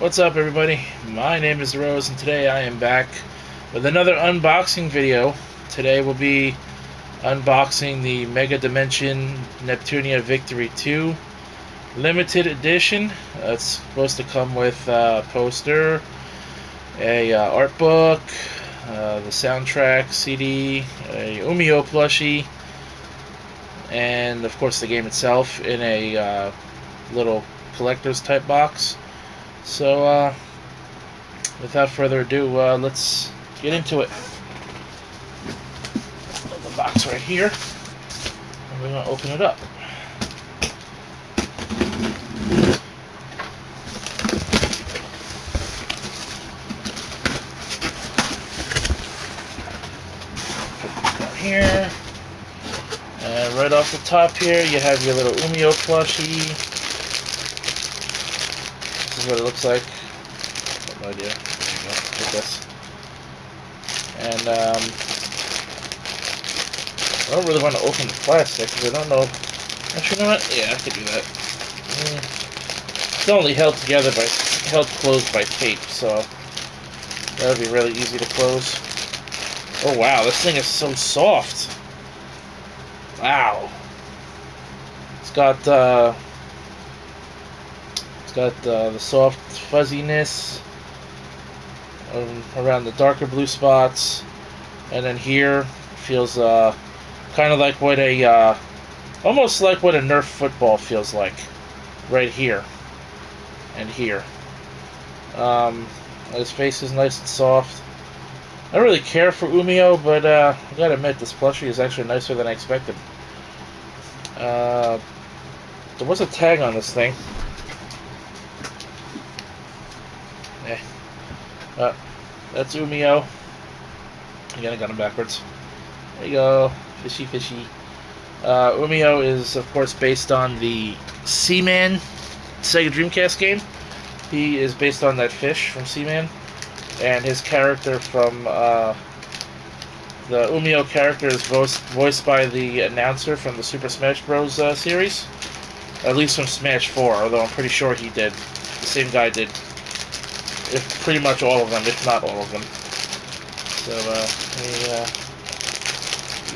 What's up, everybody? My name is Rose, and today I am back with another unboxing video. Today we'll be unboxing the MegaDimension Neptunia Victory 2 Limited Edition. It's supposed to come with a poster, a art book, the soundtrack CD, a Umio plushie, and of course the game itself in a little collector's type box. So, without further ado, let's get into it. Put the box right here, and we're going to open it up. Put it here, and right off the top here, you have your little Umio plushie. This is what it looks like. I have no idea. Like this. And I don't really want to open the plastic because I don't know. Actually, you know what? Yeah, I could do that. It's only held closed by tape, so that would be really easy to close. Oh wow, this thing is so soft. Wow. It's got the soft fuzziness around the darker blue spots, and then here feels kind of like what almost like what a Nerf football feels like, right here and here. His face is nice and soft. I don't really care for Umio, but I gotta admit this plushie is actually nicer than I expected. There was a tag on this thing. That's Umio. Again, I got him backwards. There you go. Fishy, fishy. Umio is, of course, based on the Seaman Sega Dreamcast game. He is based on that fish from Seaman. And his character from the Umio character is voiced by the announcer from the Super Smash Bros. Series. At least from Smash 4, although I'm pretty sure he did. The same guy did. If pretty much all of them, if not all of them. So, let me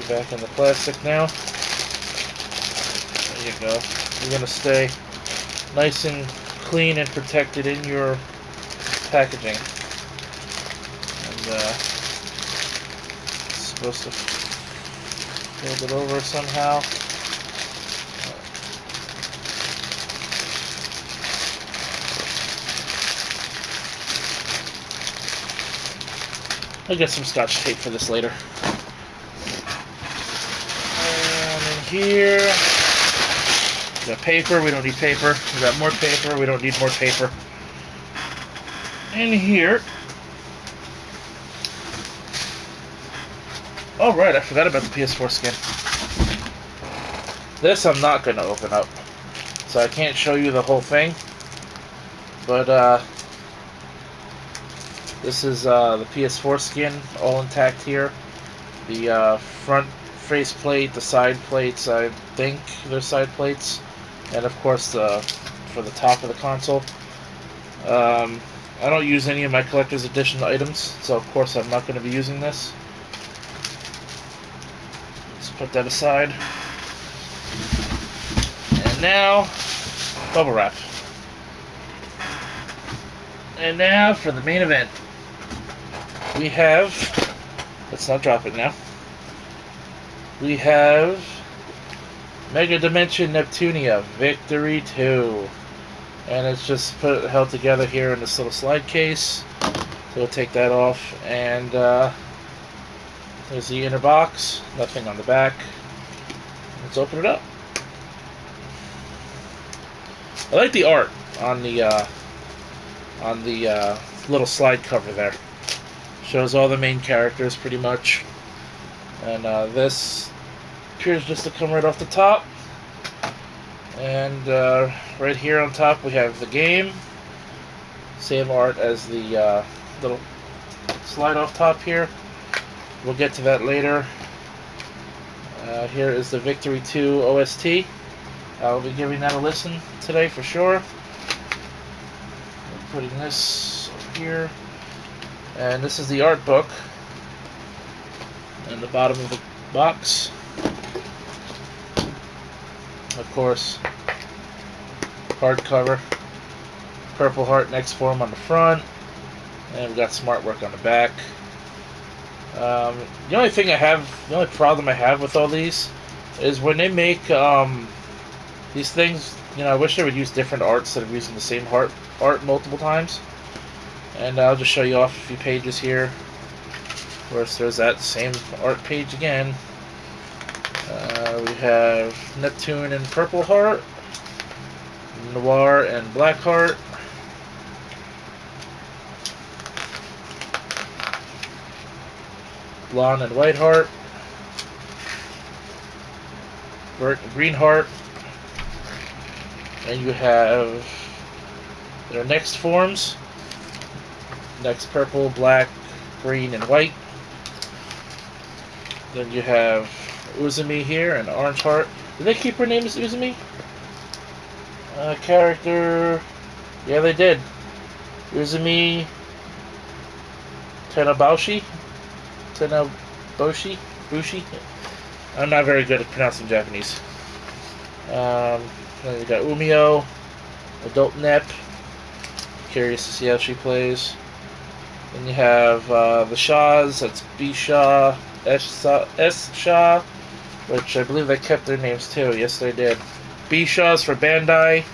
be back in the plastic now. There you go. You're going to stay nice and clean and protected in your packaging. And, supposed to fold it over somehow. I'll get some Scotch tape for this later. And in here, we got paper. We don't need paper. We got more paper. We don't need more paper. In here. Oh, right. I forgot about the PS4 skin. This I'm not going to open up. So I can't show you the whole thing. But, this is the PS4 skin, all intact here. The front faceplate, the side plates, I think they're side plates, and of course for the top of the console. I don't use any of my collector's edition items, so of course I'm not going to be using this. Let's put that aside. And now, bubble wrap. And now for the main event. We have, let's not drop it now, we have MegaDimension Neptunia Victory 2. And it's just held together here in this little slide case. So we'll take that off, and there's the inner box, nothing on the back. Let's open it up. I like the art on the little slide cover there. Shows all the main characters pretty much, and this appears just to come right off the top. And right here on top we have the game, same art as the little slide off top here. We'll get to that later. Here is the Victory 2 OST. I'll be giving that a listen today for sure. putting this over here. And this is the art book. And the bottom of the box. Of course, hardcover. Purple Heart next form on the front. And we've got some artwork on the back. The only problem I have with all these is when they make these things, I wish they would use different art instead of using the same art multiple times. And I'll just show you off a few pages here. Of course, there's that same art page again. We have Neptune and Purple Heart, Noir and Black Heart, Blonde and White Heart, Green Heart, and you have their next forms. Next purple, black, green, and white. Then you have Uzumi here, and Orange Heart. Did they keep her name as Uzumi? Character... Yeah, they did. Uzumi Tenaboshi? Bushi? I'm not very good at pronouncing Japanese. Then you got Umio, Adult Nep. Curious to see how she plays. Then you have the Shaws. That's B Shaw, S Shaw, which I believe they kept their names too. Yes, they did. B Shaws for Bandai.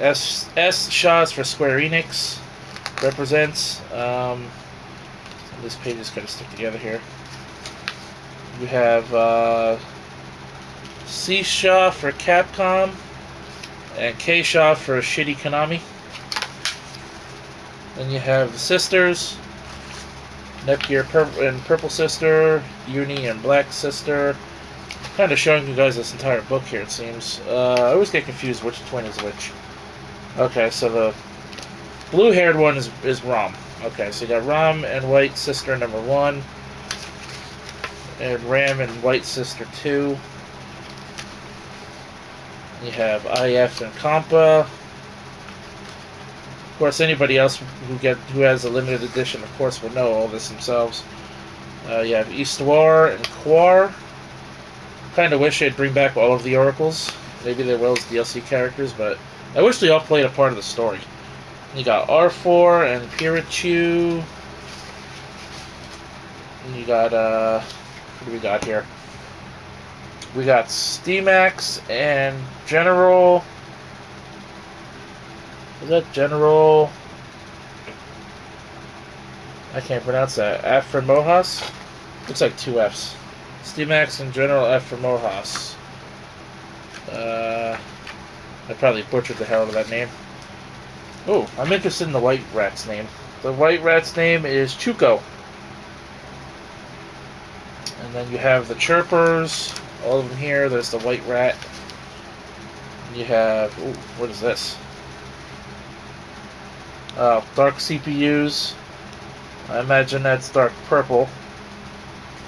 S Shaws for Square Enix. Represents. This page is going to stick together here. You have C Shaw for Capcom and K Shaw for Shitty Konami. Then you have the sisters, Netgear and Purple Sister, Uni and Black Sister. Kind of showing you guys this entire book here, it seems. I always get confused which twin is which. Okay, so the blue-haired one is Rom. Okay, so you got Rom and White Sister number 1, and Ram and White Sister 2. You have IF and Compa. Of course, anybody else who has a limited edition, of course, will know all this themselves. You have Histoire and Quar. Kind of wish they'd bring back all of the Oracles. Maybe they will as DLC characters, but I wish they all played a part of the story. You got R4 and Pirachu. And you got, what do we got here? We got Steamax and General. Is that General? I can't pronounce that. Aframojas? Looks like 2 F's. Steamax and General Aframojas. I probably butchered the hell out of that name. Oh, I'm interested in the White Rat's name. The White Rat's name is Chuko. And then you have the Chirpers. All of them here. There's the White Rat. And you have... Ooh, what is this? Dark CPUs. I imagine that's dark purple.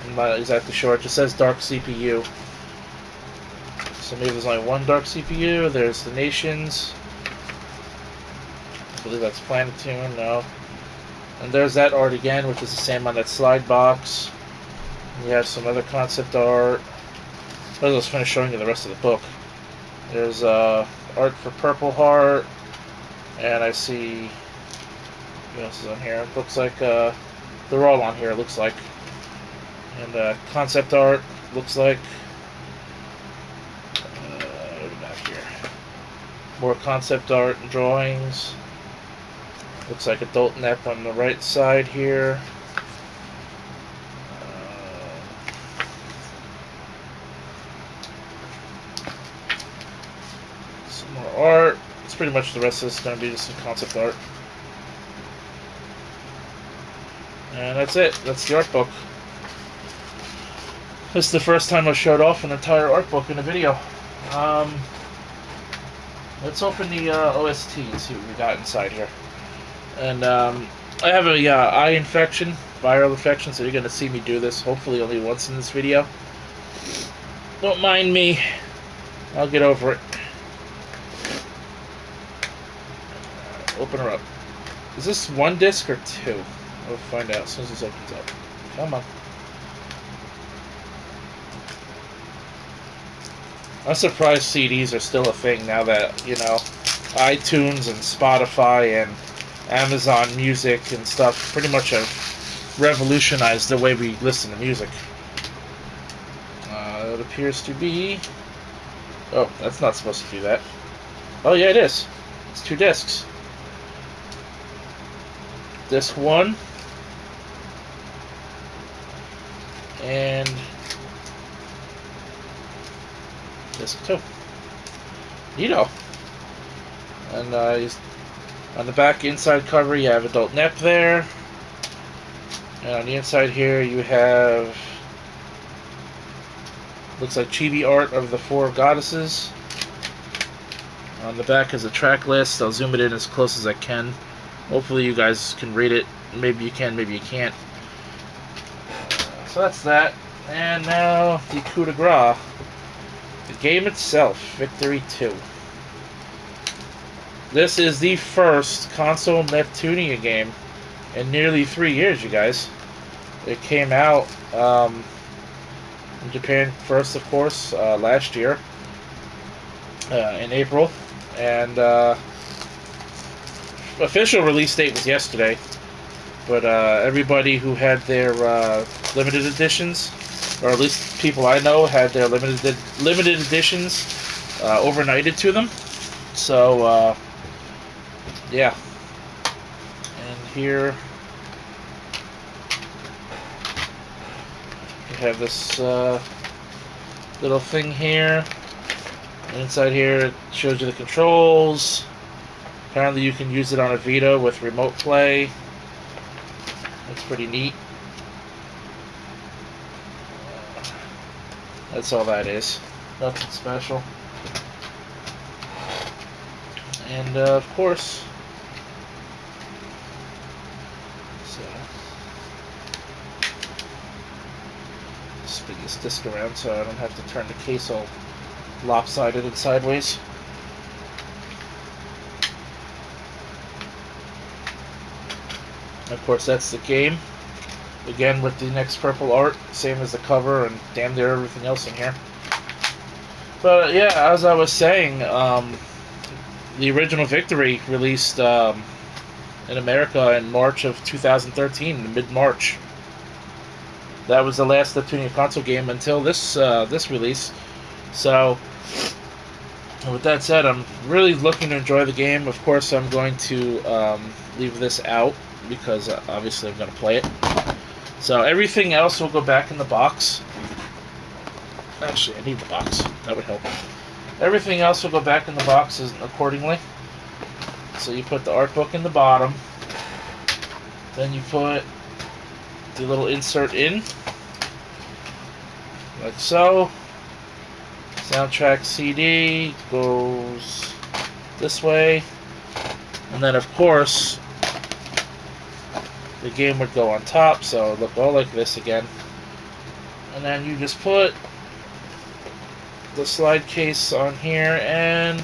I'm not exactly sure. It just says dark CPU. So maybe there's only one dark CPU. There's the Nations. I believe that's Planetune. No. And there's that art again, which is the same on that slide box. You have some other concept art. I was finished showing you the rest of the book. There's art for Purple Heart. And I see... What else is on here? It looks like they're all on here, it looks like. And concept art, looks like. What do we got here? More concept art and drawings. Looks like Adult Nep on the right side here. Some more art. It's pretty much the rest of this is going to be just some concept art. And that's it. That's the art book. This is the first time I've showed off an entire art book in a video. Let's open the OST and see what we got inside here. And I have a eye infection, viral infection, so you're going to see me do this hopefully only once in this video. Don't mind me. I'll get over it. Open her up. Is this one disc or two? We'll find out as soon as this opens up. Come on. I'm surprised CDs are still a thing now that, you know, iTunes and Spotify and Amazon Music and stuff pretty much have revolutionized the way we listen to music. It appears to be... Oh, that's not supposed to do that. Oh, yeah, it is. It's 2 discs. Disc 1. And... Disc 2. Neato. And on the back inside cover, you have Adult Nep there. And on the inside here, you have... Looks like chibi art of the 4 goddesses. On the back is a track list. I'll zoom it in as close as I can. Hopefully you guys can read it. Maybe you can, maybe you can't. So that's that. And now the coup de grace. The game itself, Victory 2. This is the first console Neptunia game in nearly 3 years, you guys. It came out in Japan first, of course, last year in April, and official release date was yesterday. But everybody who had their limited editions, or at least people I know, had their limited editions overnighted to them. So yeah, and here you have this little thing here. And inside here it shows you the controls. Apparently you can use it on a Vita with remote play. That's pretty neat. That's all that is. Nothing special. And of course, so spin this disc around so I don't have to turn the case all lopsided and sideways. Of course, that's the game. Again, with the next purple art, same as the cover and damn near everything else in here. But yeah, as I was saying, the original Victory released in America in March of 2013, mid-March. That was the last Neptunia console game until this release. So, with that said, I'm really looking to enjoy the game. Of course, I'm going to leave this out because obviously I'm going to play it. So everything else will go back in the box. Actually, I need the box. That would help. Everything else will go back in the boxes accordingly. So you put the art book in the bottom. Then you put the little insert in. Like so. Soundtrack CD goes this way. And then of course, the game would go on top, so it would look all like this again. And then you just put the slide case on here, and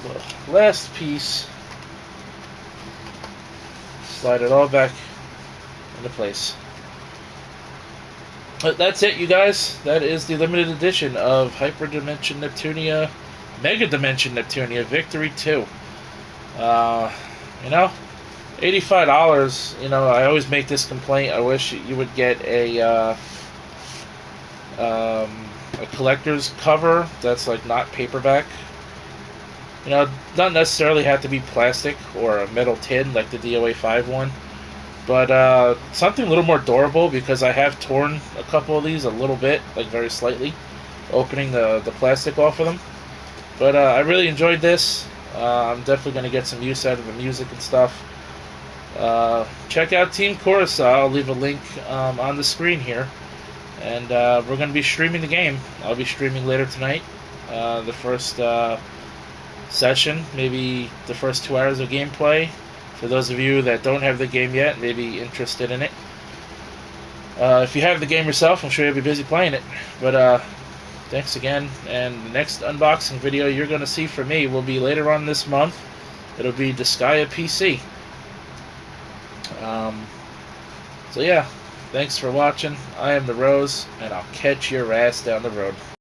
the last piece, slide it all back into place. But that's it, you guys. That is the limited edition of Hyperdimension Neptunia, MegaDimension Neptunia Victory 2. You know, $85. You know, I always make this complaint. I wish you would get a collector's cover that's like not paperback. You know, not necessarily have to be plastic or a metal tin like the DOA 5 one, but something a little more durable, because I have torn a couple of these a little bit, like very slightly, opening the plastic off of them. But I really enjoyed this. I'm definitely going to get some use out of the music and stuff. Check out Team Chorus. I'll leave a link on the screen here. And we're going to be streaming the game. I'll be streaming later tonight. The first session, maybe the first 2 hours of gameplay. For those of you that don't have the game yet, maybe interested in it. If you have the game yourself, I'm sure you'll be busy playing it. But thanks again. And the next unboxing video you're going to see from me will be later on this month. It'll be Disgaea PC. So yeah, thanks for watching. I am the Rose, and I'll catch your ass down the road.